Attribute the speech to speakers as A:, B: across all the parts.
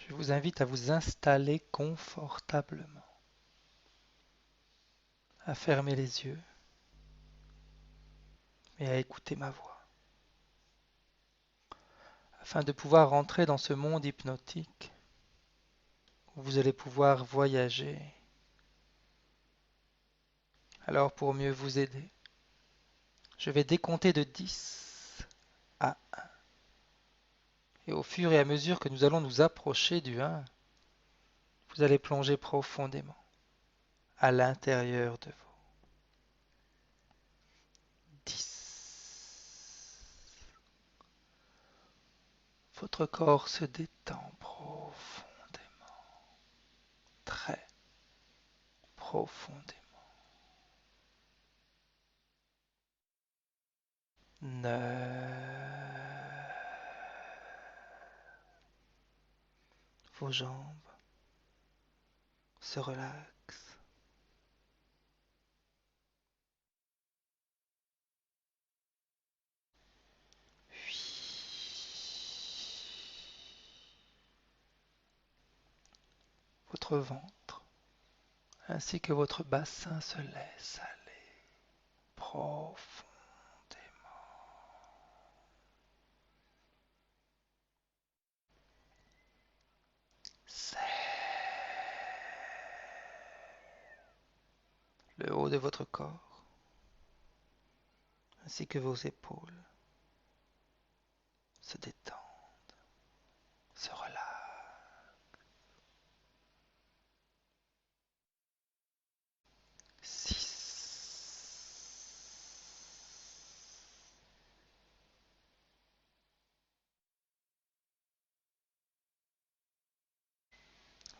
A: Je vous invite à vous installer confortablement, à fermer les yeux et à écouter ma voix, afin de pouvoir rentrer dans ce monde hypnotique où vous allez pouvoir voyager. Alors pour mieux vous aider, je vais décompter de 10 à 1. Et au fur et à mesure que nous allons nous approcher du 1, vous allez plonger profondément à l'intérieur de vous. 10. Votre corps se détend profondément, très profondément. 9. Vos jambes se relaxent. 8. Votre ventre ainsi que votre bassin se laissent aller profondément. 7. Le haut de votre corps ainsi que vos épaules se détendent, se relâchent. 6.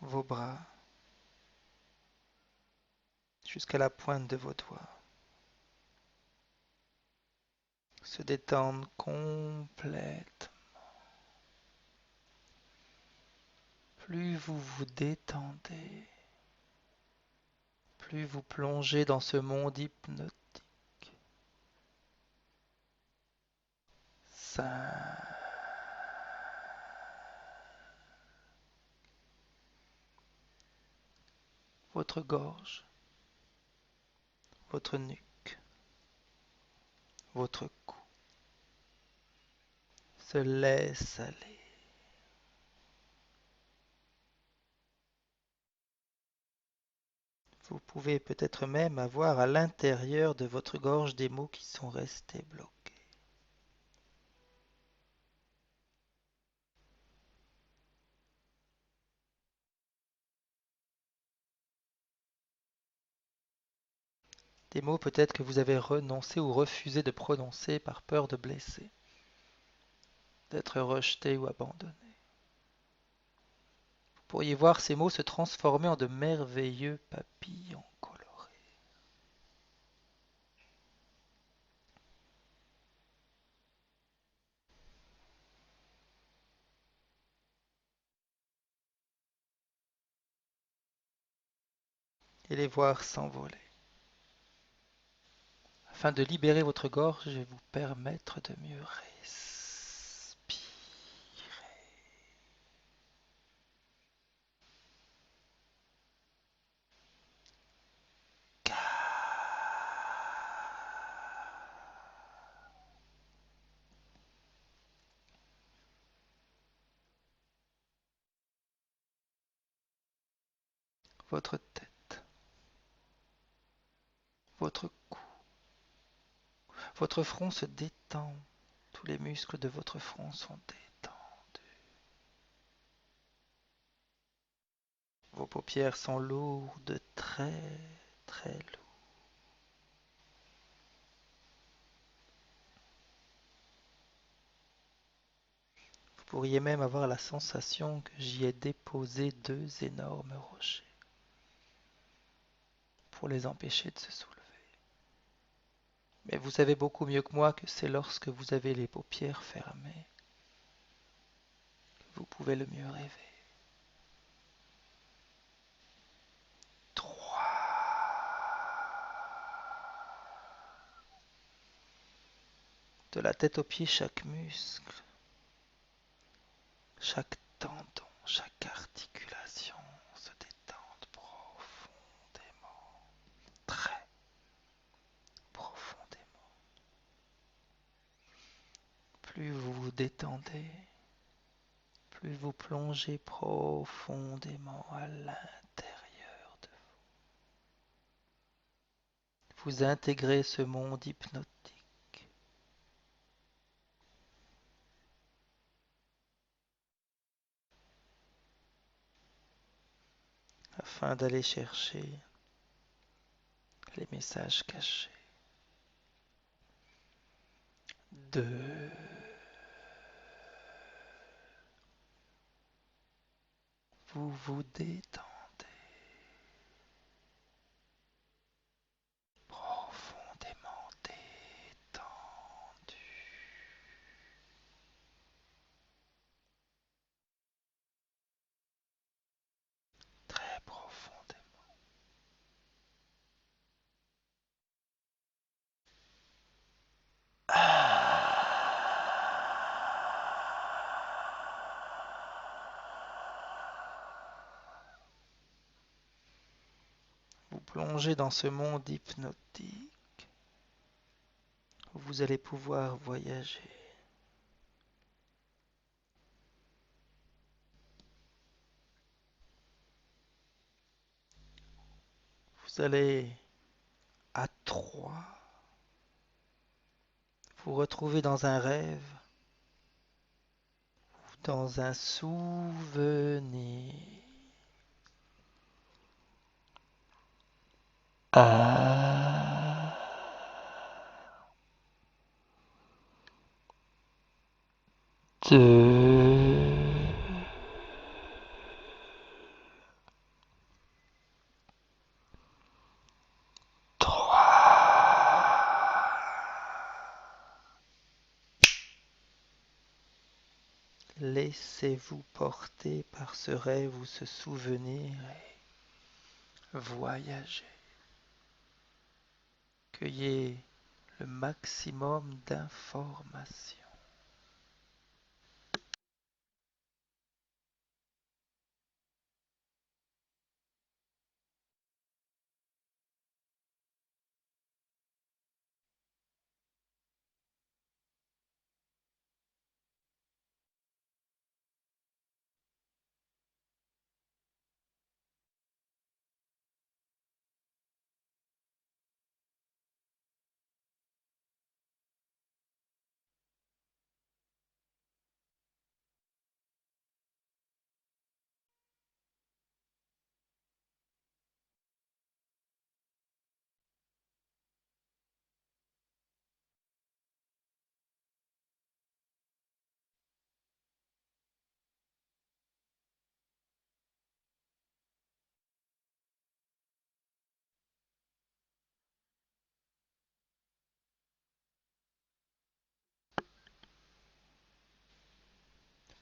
A: Vos bras jusqu'à la pointe de vos doigts se détendent complètement. Plus vous vous détendez, plus vous plongez dans ce monde hypnotique. 5. Votre gorge, votre nuque, votre cou se laisse aller. Vous pouvez peut-être même avoir à l'intérieur de votre gorge des mots qui sont restés bloqués. Des mots peut-être que vous avez renoncé ou refusé de prononcer par peur de blesser, d'être rejeté ou abandonné. Vous pourriez voir ces mots se transformer en de merveilleux papillons colorés. Et les voir s'envoler. Afin de libérer votre gorge, je vais vous permettre de mieux respirer. Votre tête, votre cou, votre front se détend. Tous les muscles de votre front sont détendus. Vos paupières sont lourdes, très très lourdes. Vous pourriez même avoir la sensation que j'y ai déposé 2 énormes rochers pour les empêcher de se soulever. Mais vous savez beaucoup mieux que moi que c'est lorsque vous avez les paupières fermées que vous pouvez le mieux rêver. 3. De la tête aux pieds, chaque muscle, chaque tendon, Chaque articulation se détende profondément, très profondément. Plus vous vous détendez, plus vous plongez profondément à l'intérieur de vous. Vous intégrez ce monde hypnotique. Afin d'aller chercher les messages cachés de vous vous détendez profondément détendu, très profondément. Vous plongez dans ce monde hypnotique où vous allez pouvoir voyager. Vous allez à trois vous retrouver dans un rêve ou dans un souvenir. Un, deux, trois. Laissez-vous porter par ce rêve ou ce souvenir et voyagez. Cueillez le maximum d'informations.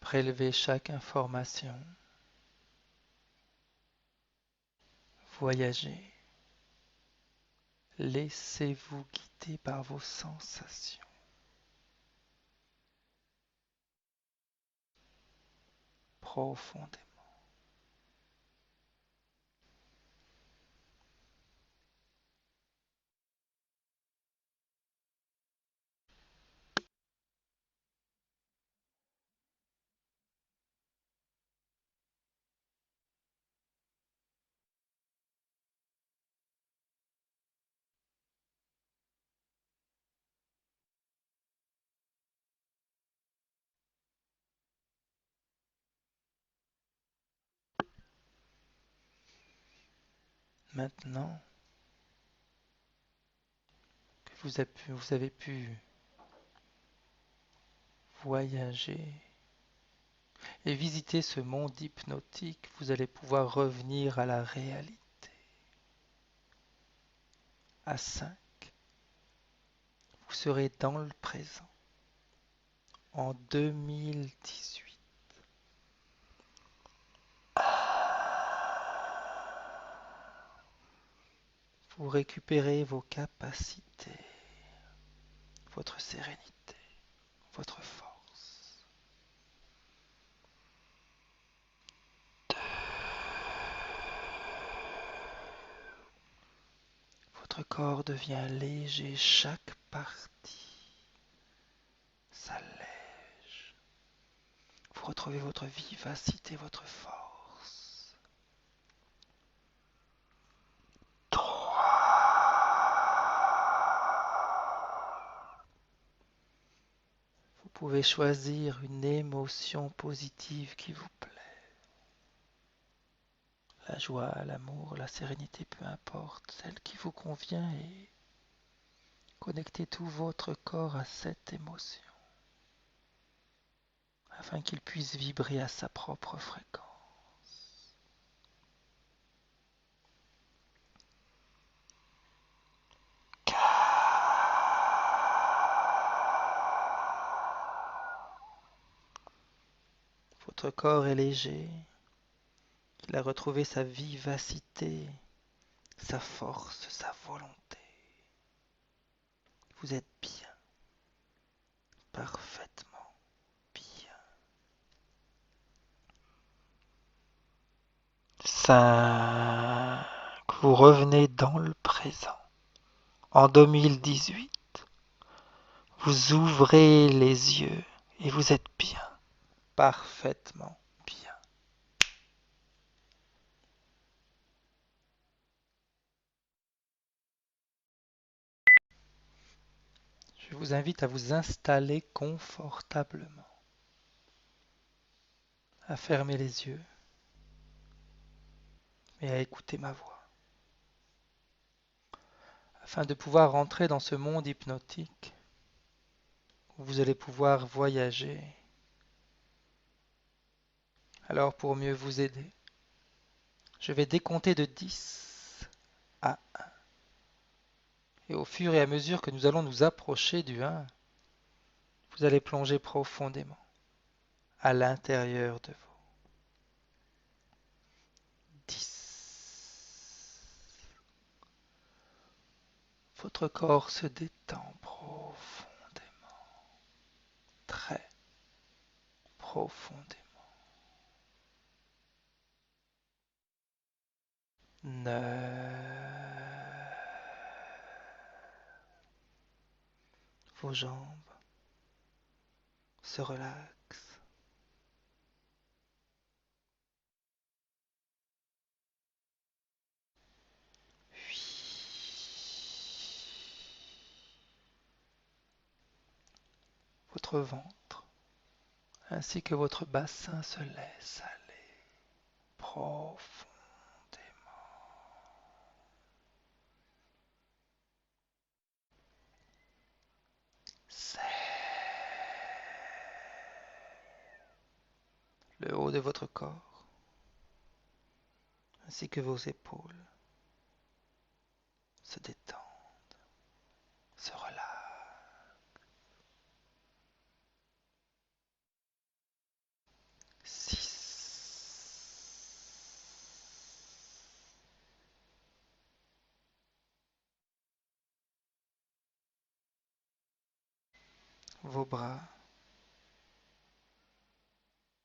A: Prélevez chaque information. Voyagez. Laissez-vous guider par vos sensations. Profondément. Maintenant que vous avez pu voyager et visiter ce monde hypnotique, vous allez pouvoir revenir à la réalité. À 5, vous serez dans le présent, en 2018. Vous récupérez vos capacités, votre sérénité, votre force. corps devient léger, chaque partie s'allège. Vous retrouvez votre vivacité, votre force. 3. Vous pouvez choisir une émotion positive qui vous plaît. La joie, l'amour, la sérénité, peu importe, celle qui vous convient, et connectez tout votre corps à cette émotion afin qu'il puisse vibrer à sa propre fréquence. 4. Votre corps est léger, il a retrouvé sa vivacité, sa force, sa volonté. Vous êtes bien, parfaitement bien. 5. Vous revenez dans le présent. En 2018, vous ouvrez les yeux et vous êtes bien, parfaitement bien. Je vous invite à vous installer confortablement, à fermer les yeux et à écouter ma voix, afin de pouvoir rentrer dans ce monde hypnotique où vous allez pouvoir voyager. Alors pour mieux vous aider, je vais décompter de 10 à 1. Et au fur et à mesure que nous allons nous approcher du 1, vous allez plonger profondément à l'intérieur de vous. 10. Votre corps se détend profondément, très profondément. 9. Vos jambes se relaxent. 8. Votre ventre ainsi que votre bassin se laissent aller profondément. 7. Le haut de votre corps ainsi que vos épaules se détendent, se relâchent. 6. Vos bras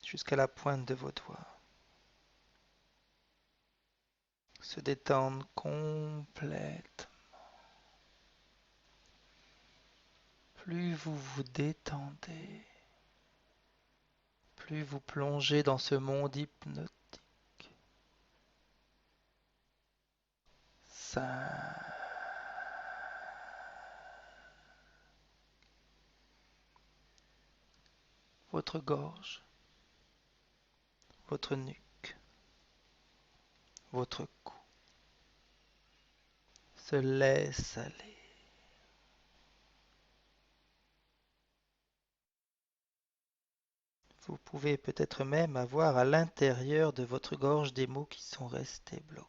A: jusqu'à la pointe de vos doigts se détendent complètement. Plus vous vous détendez, plus vous plongez dans ce monde hypnotique. 5. Votre gorge, votre nuque, votre cou se laisse aller. Vous pouvez peut-être même avoir à l'intérieur de votre gorge des mots qui sont restés bloqués.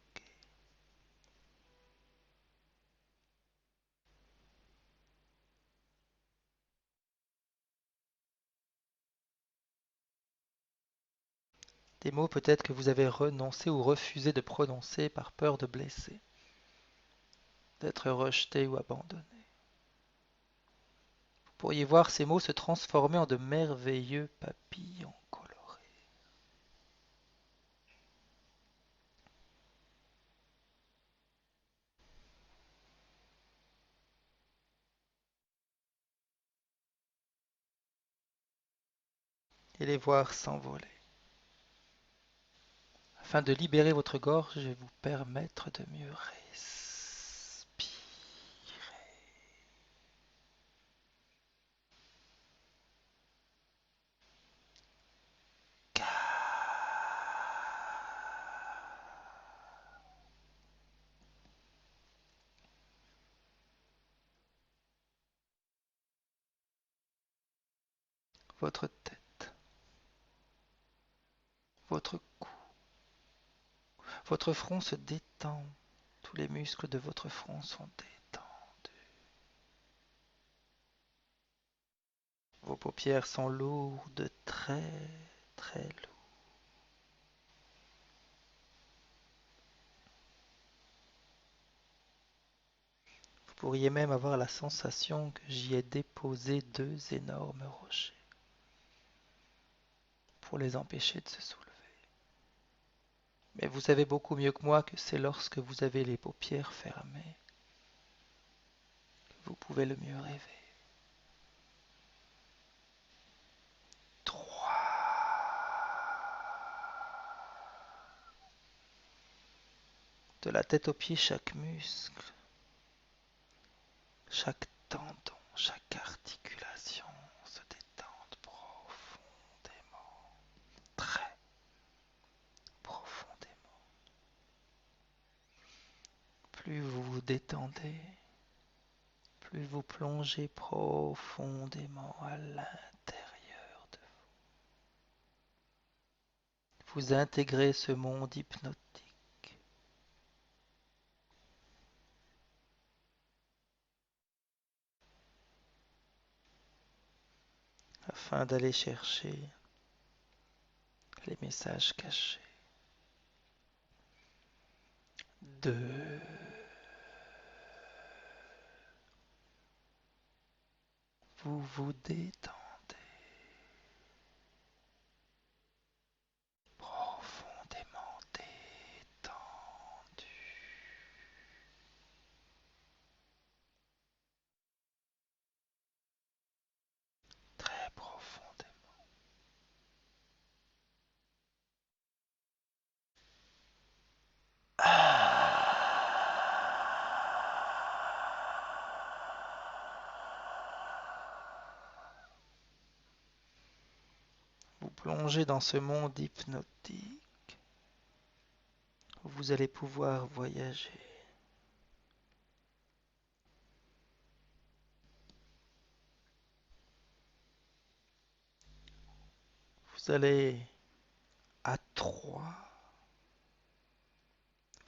A: Des mots peut-être que vous avez renoncé ou refusé de prononcer par peur de blesser, d'être rejeté ou abandonné. Vous pourriez voir ces mots se transformer en de merveilleux papillons colorés. et les voir s'envoler. Afin de libérer votre gorge et vous permettre de mieux respirer. Votre tête, votre cou, votre front se détend. Tous les muscles de votre front sont détendus. Vos paupières sont lourdes, très très lourdes. Vous pourriez même avoir la sensation que j'y ai déposé deux énormes rochers pour les empêcher de se soulever. Mais vous savez beaucoup mieux que moi que c'est lorsque vous avez les paupières fermées que vous pouvez le mieux rêver. 3. De la tête aux pieds, chaque muscle, chaque tendon, chaque articulation se détendent profondément, très profondément. Plus vous vous détendez, plus vous plongez profondément à l'intérieur de vous. Vous intégrez ce monde hypnotique afin d'aller chercher les messages cachés. 2. Vous vous détendez profondément détendu, très profondément. Vous plongez dans ce monde hypnotique où vous allez pouvoir voyager. Vous allez à 3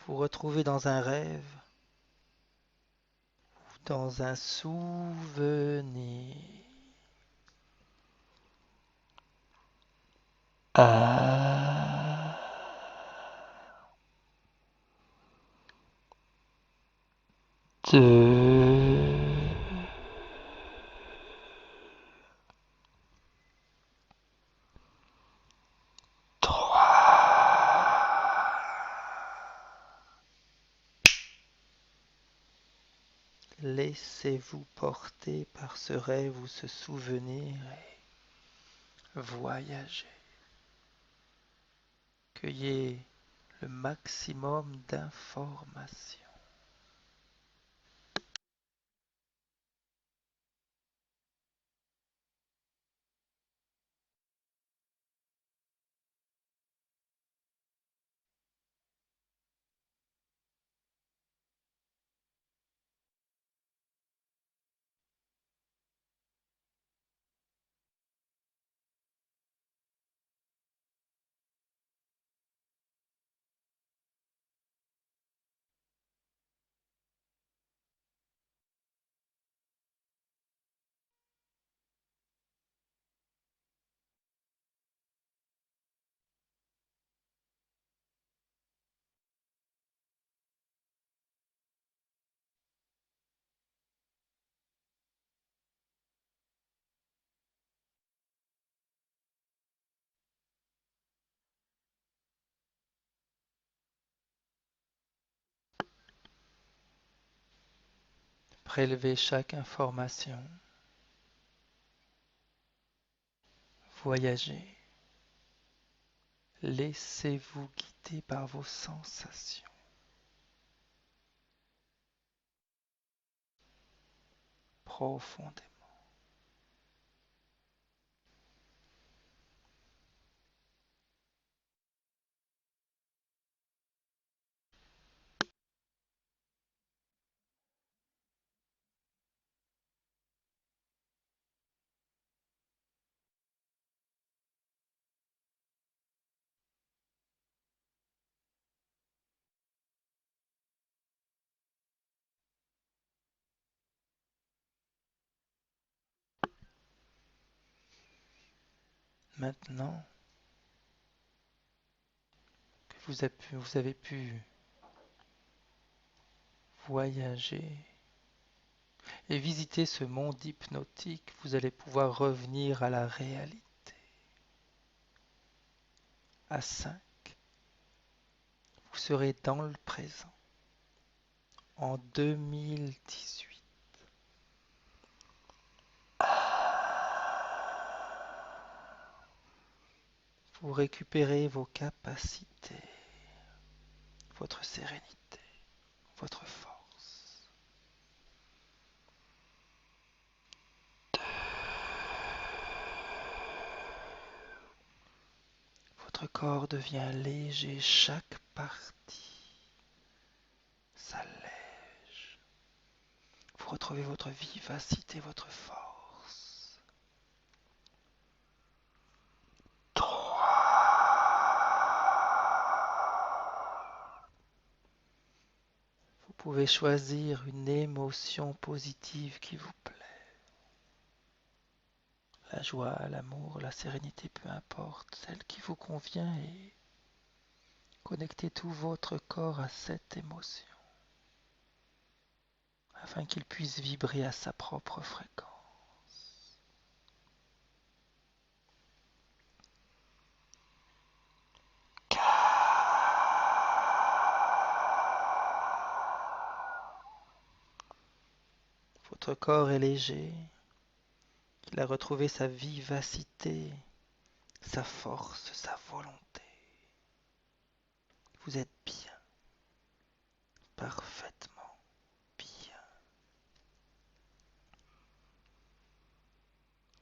A: vous retrouver dans un rêve ou dans un souvenir. 1, 2, 3. Laissez-vous porter par ce rêve ou ce souvenir et voyagez. Cueillez le maximum d'informations. Prélevez chaque information. Voyagez. Laissez-vous guider par vos sensations. Profondément. Maintenant que vous avez pu voyager et visiter ce monde hypnotique, vous allez pouvoir revenir à la réalité. À 5, vous serez dans le présent, en 2018. Vous récupérez vos capacités, votre sérénité, votre force. Votre corps devient léger, chaque partie s'allège. Vous retrouvez votre vivacité, votre force. 3. Vous pouvez choisir une émotion positive qui vous plaît. La joie, l'amour, la sérénité, peu importe, celle qui vous convient, et connectez tout votre corps à cette émotion afin qu'il puisse vibrer à sa propre fréquence. 4. Votre corps est léger, il a retrouvé sa vivacité, sa force, sa volonté. Vous êtes bien, parfaitement bien.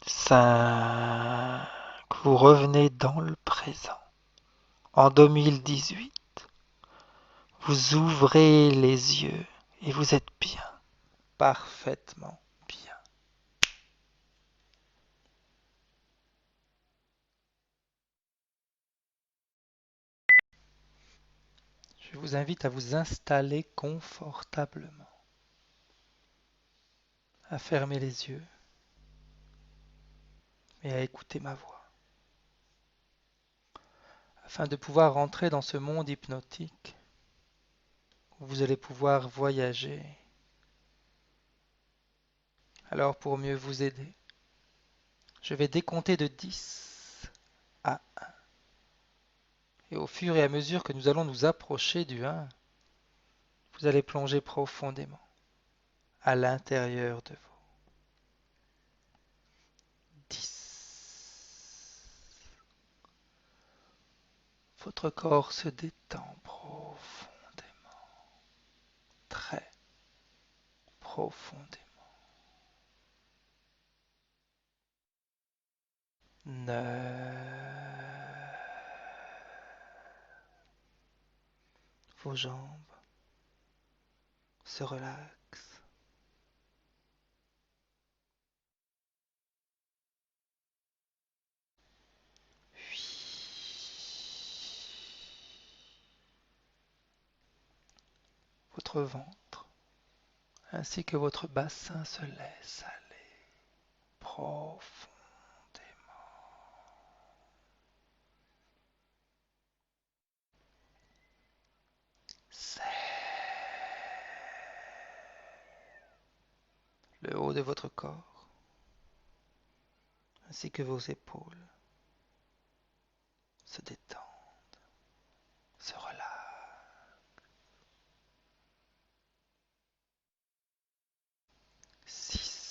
A: 5. Vous revenez dans le présent. En 2018, vous ouvrez les yeux et vous êtes bien, parfaitement bien. Je vous invite à vous installer confortablement, à fermer les yeux et à écouter ma voix, afin de pouvoir rentrer dans ce monde hypnotique où vous allez pouvoir voyager. Alors pour mieux vous aider, je vais décompter de 10 à 1. Et au fur et à mesure que nous allons nous approcher du 1, vous allez plonger profondément à l'intérieur de vous. 10. Votre corps se détend profondément, très profondément. 9. Vos jambes se relaxent. 8. Votre ventre ainsi que votre bassin se laissent aller profondément. 7. Le haut de votre corps ainsi que vos épaules se détendent, se relâchent. 6.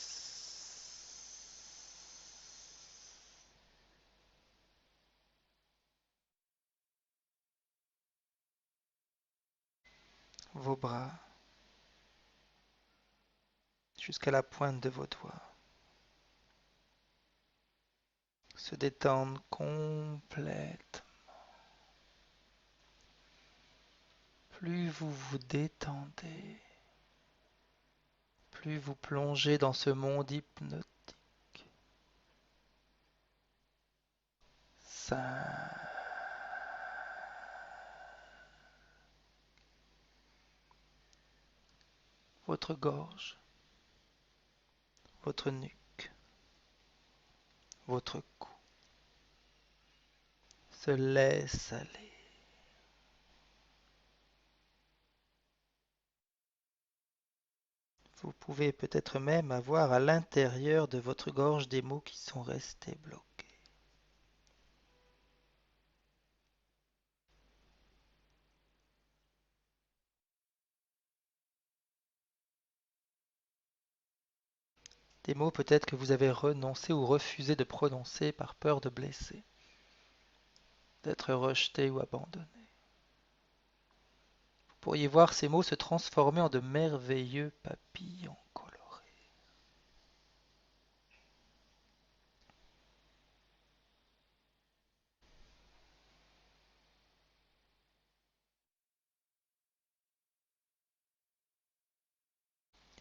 A: vos bras, jusqu'à la pointe de vos doigts, se détendent complètement. Plus vous vous détendez, plus vous plongez dans ce monde hypnotique. Ça, votre gorge, votre nuque, votre cou se laisse aller. Vous pouvez peut-être même avoir à l'intérieur de votre gorge des mots qui sont restés bloqués. Des mots peut-être que vous avez renoncé ou refusé de prononcer par peur de blesser, d'être rejeté ou abandonné. Vous pourriez voir ces mots se transformer en de merveilleux papillons colorés.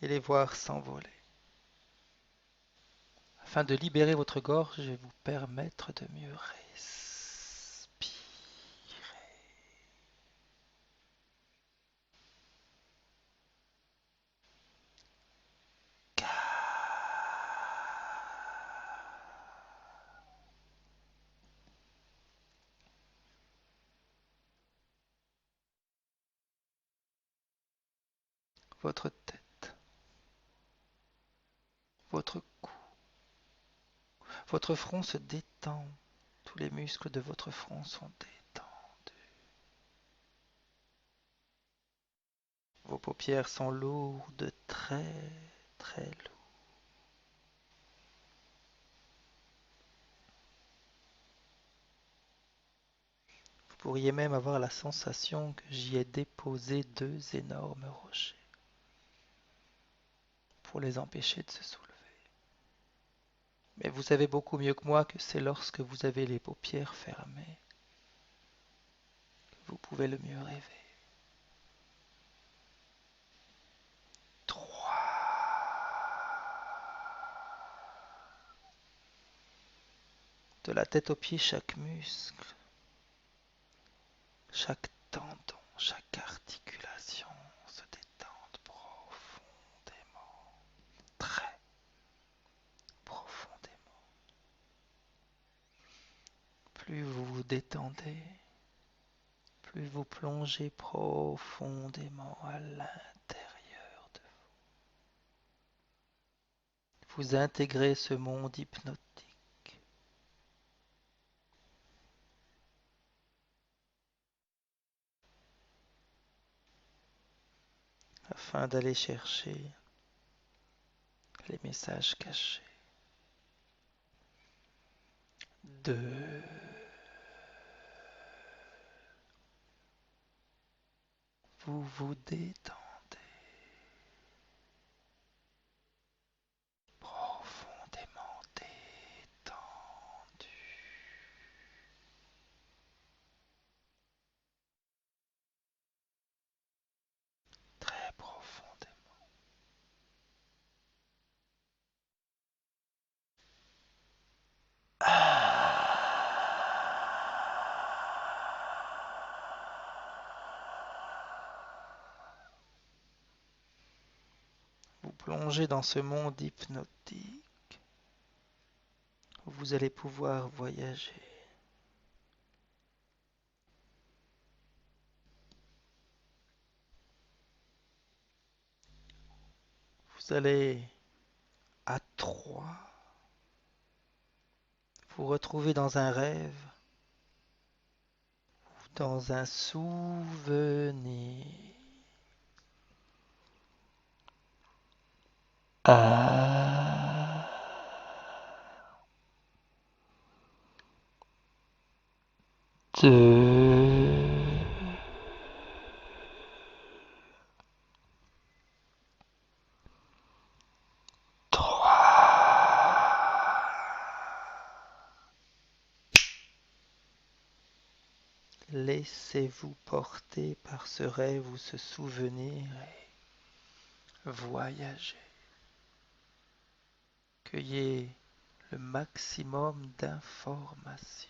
A: Et les voir s'envoler. Afin de libérer votre gorge, je vais vous permettre de mieux respirer. Votre tête, votre cou, votre front se détend. Tous les muscles de votre front sont détendus. Vos paupières sont lourdes, très très lourdes. Vous pourriez même avoir la sensation que j'y ai déposé deux énormes rochers pour les empêcher de se soulever. Mais vous savez beaucoup mieux que moi que c'est lorsque vous avez les paupières fermées que vous pouvez le mieux rêver. 3. De la tête aux pieds, chaque muscle, chaque tendon, chaque articulation se détendent profondément, très profondément. Plus vous vous détendez, plus vous plongez profondément à l'intérieur de vous. Vous intégrez ce monde hypnotique. Afin d'aller chercher les messages cachés. 2. Vous vous détendez profondément détendu. Très profondément. Vous plongez dans ce monde hypnotique où vous allez pouvoir voyager. Vous allez à 3 vous retrouver dans un rêve ou dans un souvenir. 1, 2, Laissez-vous porter par ce rêve ou ce souvenir et voyagez. Cueillez le maximum d'informations.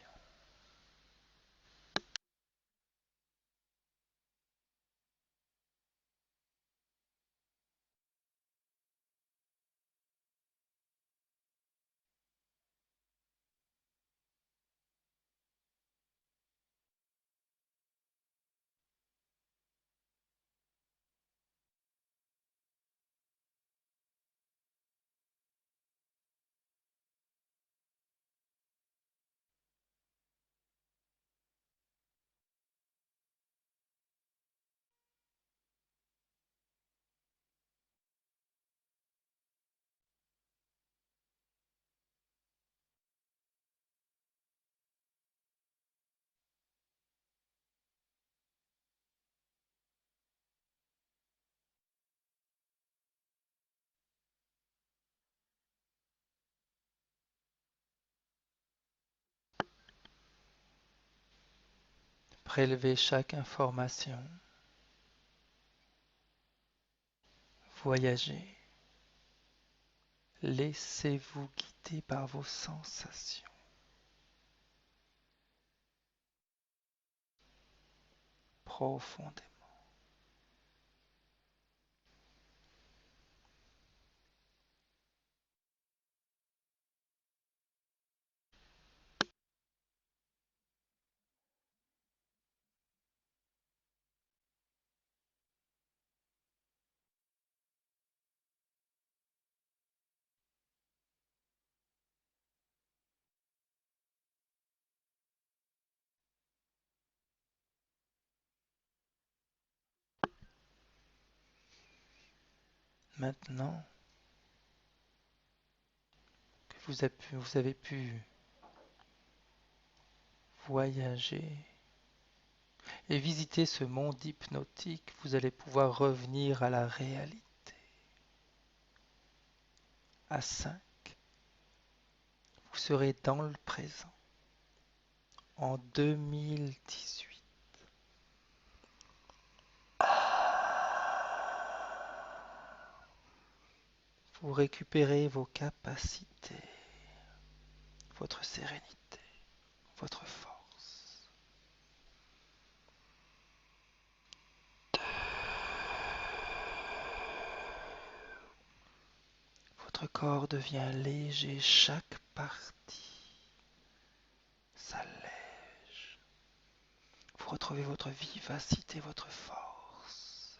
A: Prélevez chaque information. Voyagez. Laissez-vous guider par vos sensations. Profondément. Maintenant que vous avez pu voyager et visiter ce monde hypnotique, vous allez pouvoir revenir à la réalité. À 5, vous serez dans le présent, en 2018. Vous récupérez vos capacités, votre sérénité, votre force. Votre corps devient léger, chaque partie s'allège. Vous retrouvez votre vivacité, votre force.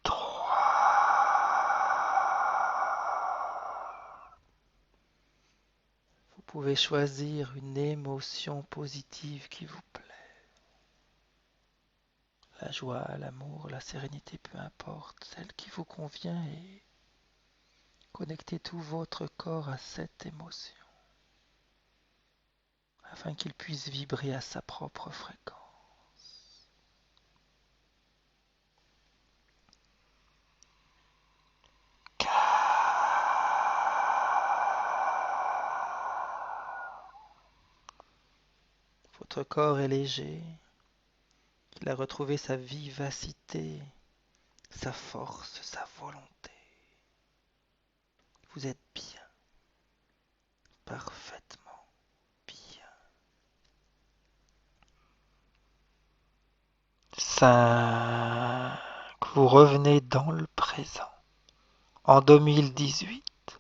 A: 3. Vous pouvez choisir une émotion positive qui vous plaît. La joie, l'amour, la sérénité, peu importe, celle qui vous convient, et connectez tout votre corps à cette émotion afin qu'il puisse vibrer à sa propre fréquence. 4. Votre corps est léger, il a retrouvé sa vivacité, sa force, sa volonté. Vous êtes bien, parfaitement bien. 5. Vous revenez dans le présent. En 2018,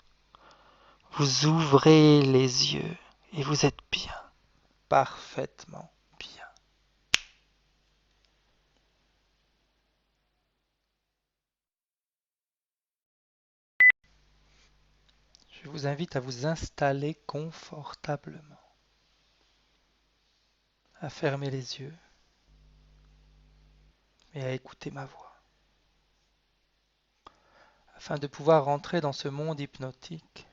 A: vous ouvrez les yeux et vous êtes bien, parfaitement bien. Je vous invite à vous installer confortablement, à fermer les yeux et à écouter ma voix, afin de pouvoir rentrer dans ce monde hypnotique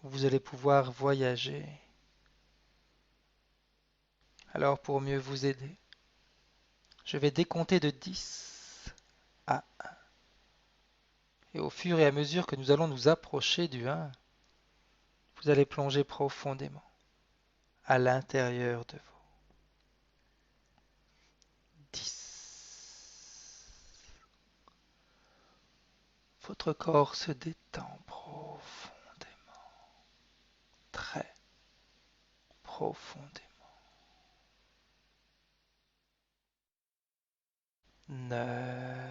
A: où vous allez pouvoir voyager. Alors pour mieux vous aider, je vais décompter de 10 à 1. Et au fur et à mesure que nous allons nous approcher du 1, vous allez plonger profondément, à l'intérieur de vous. 10. Votre corps se détend profondément, très profondément. 9.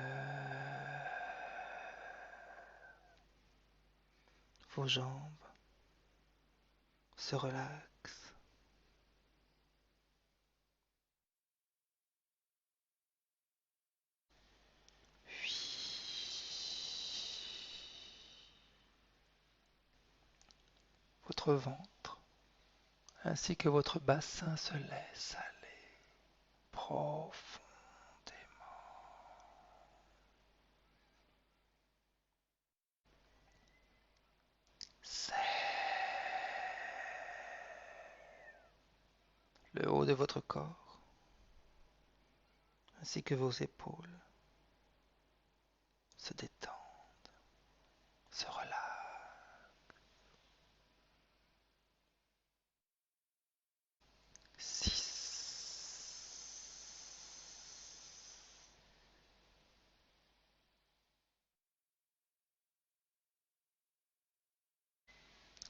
A: Vos jambes se relaxent. 8. Votre ventre ainsi que votre bassin se laissent aller profondément. 7. Le haut de votre corps ainsi que vos épaules se détendent, se relâchent. 6.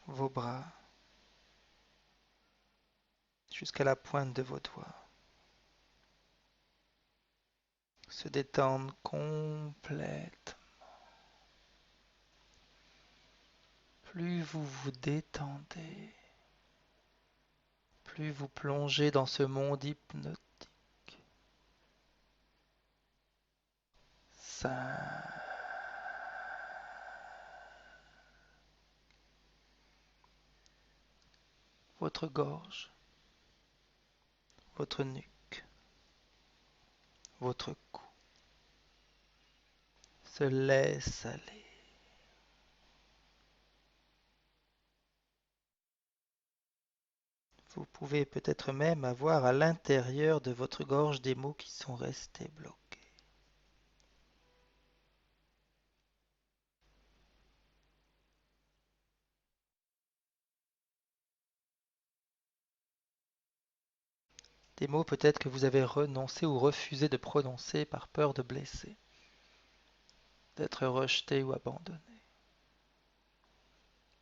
A: Vos bras jusqu'à la pointe de vos doigts se détendent complètement. Plus vous vous détendez, plus vous plongez dans ce monde hypnotique. 5. Votre gorge, votre nuque, votre cou se laisse aller. Vous pouvez peut-être même avoir à l'intérieur de votre gorge des mots qui sont restés bloqués. Des mots peut-être que vous avez renoncé ou refusé de prononcer par peur de blesser, d'être rejeté ou abandonné.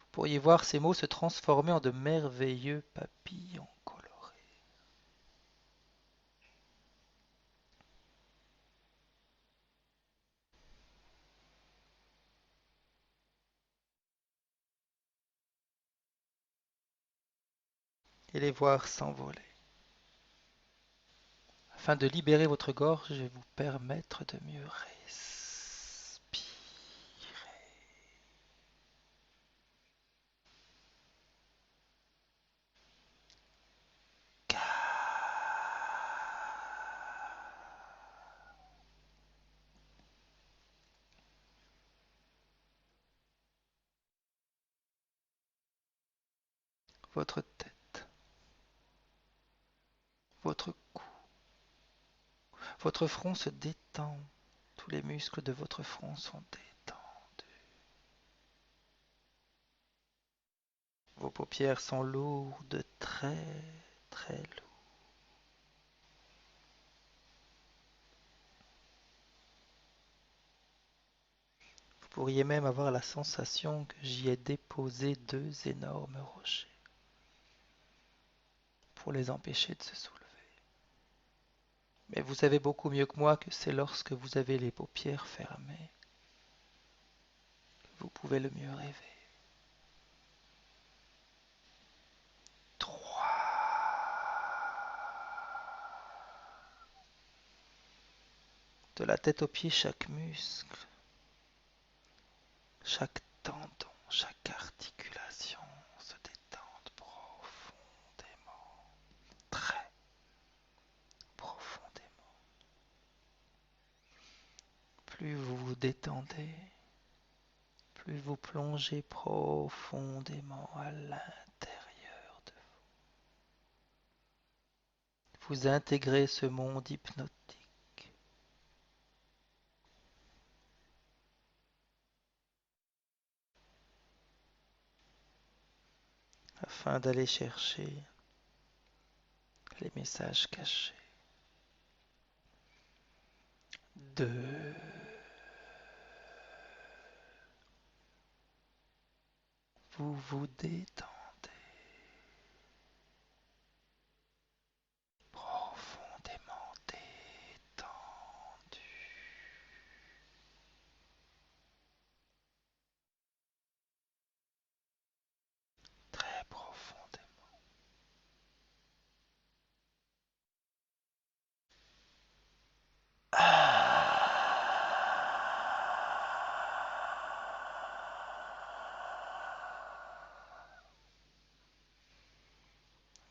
A: Vous pourriez voir ces mots se transformer en de merveilleux papillons colorés. Et les voir s'envoler. Afin de libérer votre gorge, je vais vous permettre de mieux respirer. Votre tête, votre cou, votre front se détend. Tous les muscles de votre front sont détendus. Vos paupières sont lourdes, très très lourdes. Vous pourriez même avoir la sensation que j'y ai déposé 2 énormes rochers pour les empêcher de se soulever. Mais vous savez beaucoup mieux que moi que c'est lorsque vous avez les paupières fermées que vous pouvez le mieux rêver. 3. De la tête aux pieds, chaque muscle, chaque tendon, chaque articulation se détendent profondément, très profondément. Plus vous vous détendez, plus vous plongez profondément à l'intérieur de vous. Vous intégrez ce monde hypnotique afin d'aller chercher les messages cachés. 2. Vous vous détendez profondément détendu. Très profondément.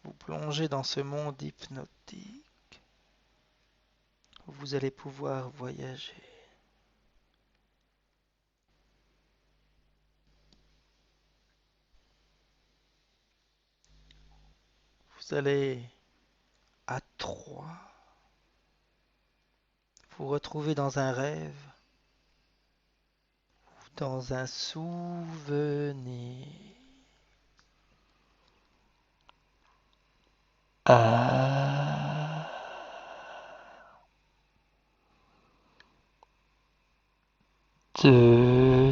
A: Vous plongez dans ce monde hypnotique où vous allez pouvoir voyager. Vous allez à 3 vous retrouver dans un rêve ou dans un souvenir. 1, 2,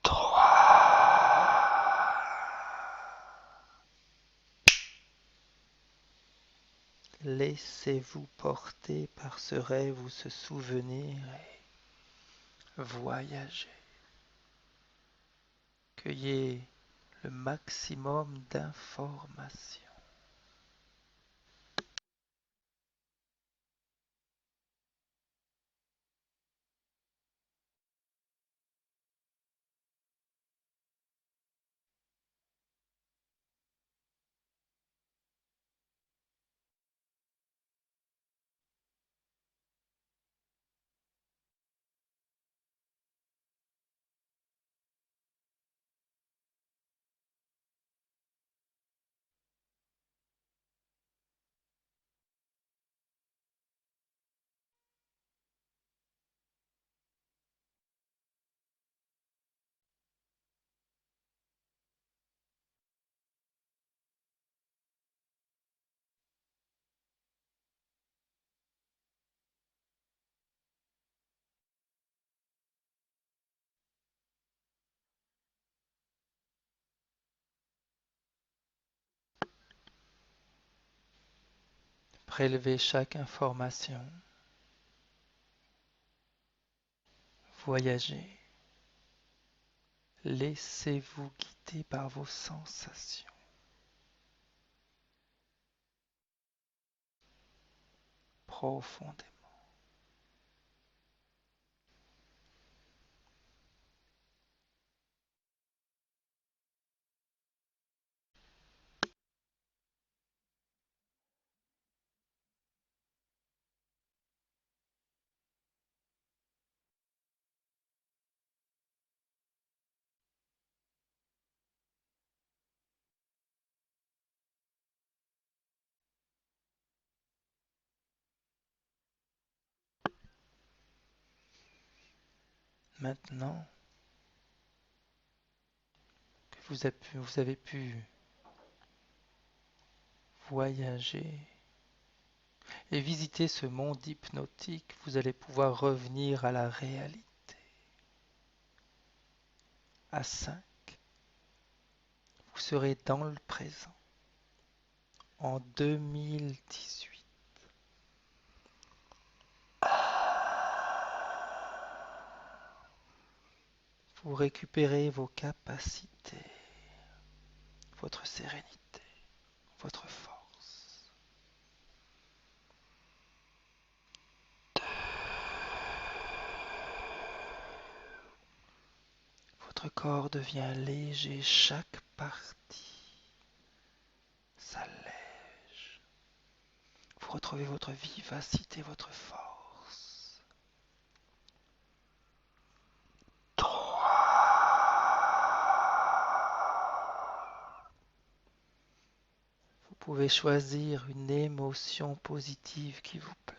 A: 3. Laissez-vous porter par ce rêve ou ce souvenir et voyagez. Cueillez le maximum d'informations. Prélevez chaque information. Voyagez. Laissez-vous guider par vos sensations. Profondément. Maintenant que vous avez pu voyager et visiter ce monde hypnotique, vous allez pouvoir revenir à la réalité. À 5, vous serez dans le présent, en 2018. Vous récupérez vos capacités, votre sérénité, votre force. Votre corps devient léger, chaque partie s'allège. Vous retrouvez votre vivacité, votre force. 3. Vous pouvez choisir une émotion positive qui vous plaît.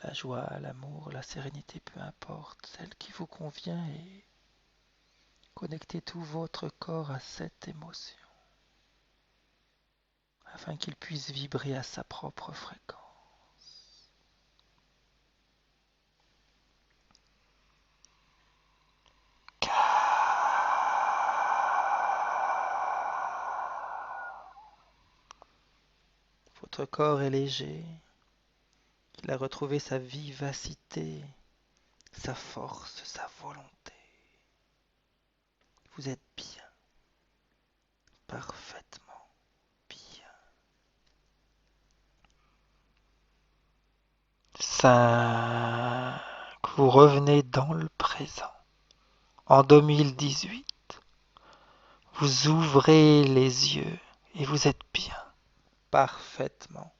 A: La joie, l'amour, la sérénité, peu importe, celle qui vous convient et connectez tout votre corps à cette émotion afin qu'il puisse vibrer à sa propre fréquence. Votre corps est léger, il a retrouvé sa vivacité, sa force, sa volonté. Vous êtes bien, parfaitement bien. 5. Vous revenez dans le présent. En 2018, vous ouvrez les yeux et vous êtes bien, parfaitement